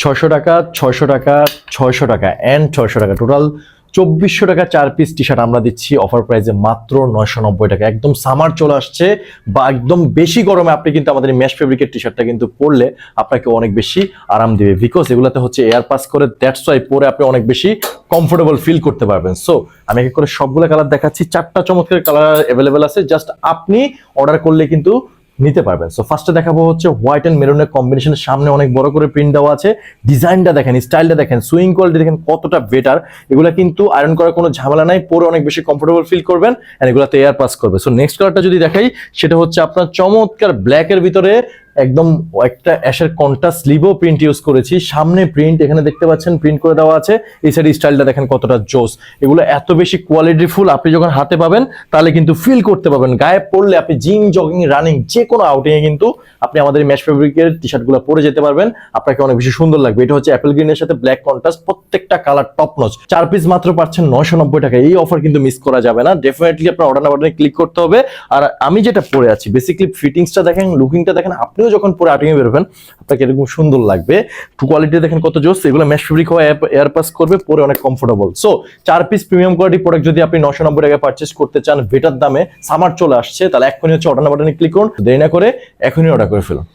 600 টাকা, 600 টাকা, 600 টাকা এন্ড 600 টাকা, টোটাল 2400 টাকা 4 পিস টি শার্ট আমরা দিচ্ছি অফার প্রাইসে মাত্র 990 টাকা। একদম সামার চলে আসছে বা একদম বেশি গরমে আপনি কিন্তু আমাদের মেশ ফেব্রিকের টি শার্টটা কিন্তু পরলে আপনাকে অনেক বেশি আরাম দিবে, বিকজ এগুলাতে হচ্ছে এয়ার পাস করে, দ্যাটস ওয়াই পরে আপনি অনেক বেশি কমফোর্টেবল ফিল করতে পারবেন। সো আমি এক করে সবগুলো কালার দেখাচ্ছি, 4টা চমৎকার কালার অ্যাভেলেবেল আছে, জাস্ট আপনি অর্ডার করলে কিন্তু নিতে পারবেন। সো ফার্স্টে দেখাবো হচ্ছে হোয়াইট এন্ড মেরুনের কম্বিনেশনের, সামনে অনেক বড় করে প্রিন্ট দেওয়া আছে, ডিজাইনটা দেখেন, স্টাইলটা দেখেন, সুইং কোয়ালিটি দেখেন কতটা বেটার। এগুলা কিন্তু আয়রন করার কোনো ঝামেলা নাই, পরে অনেক বেশি কমফোর্টেবল ফিল করবেন এন্ড এগুলাতে এয়ার পাস করবে। সো নেক্সট কালারটা যদি দেখাই, সেটা হচ্ছে আপনার চমৎকার ব্ল্যাকের ভিতরে একদম একটা অ্যাশের কন্ট্রাস্ট স্লিভও প্রিন্ট ইউজ করেছি, সামনে প্রিন্ট এখানে দেখতে পাচ্ছেন প্রিন্ট করে দেওয়া আছে, এই সাইড স্টাইলটা দেখেন কতটা জোস। এগুলো এত বেশি কোয়ালিটিফুল, আপনি যখন হাতে পাবেন তাহলে কিন্তু ফিল করতে পারবেন, গায়ে পড়লে আপনি জিম, জগিং, রানিং যে কোনো আউটিংয়ে কিন্তু আপনি আমাদের ম্যাশ ফেব্রিকের টি শার্টগুলো পরে যেতে পারবেন, আপনাকে অনেক বেশি সুন্দর লাগবে। এটা হচ্ছে অ্যাপেল গ্রিনের সাথে ব্ল্যাক কন্ট্রাস্ট, প্রত্যেকটা কালার টপ নচ। 4 পিস মাত্র পাচ্ছেন 990 টাকা। এই অফার কিন্তু মিস করা যাবে না, ডেফিনেটলি আপনার অর্ডার বাটনে ক্লিক করতে হবে। আর আমি যেটা পরে আছি, বেসিক্যালি ফিটিংসটা দেখেন, লুকিংটা দেখেন, আপনিও যখন পরে আউটিংয়ে বেরোবেন আপনাকে এরকম সুন্দর লাগবে। কোয়ালিটি দেখেন কত জোস, এগুলো ম্যাশ ফেব্রিক হওয়া এয়ার পাস করবে, পরে অনেক comfortable. So 4 piece premium quality product যদি আপনি 990 টাকা পারচেজ করতে চান বেটার দামে, সামার চলে আসছে, তাহলে এখনই হচ্ছে অর্ডার বাটনে ক্লিক করুন, দেরি না করে এখনই অর্ডার করে ফেলুন।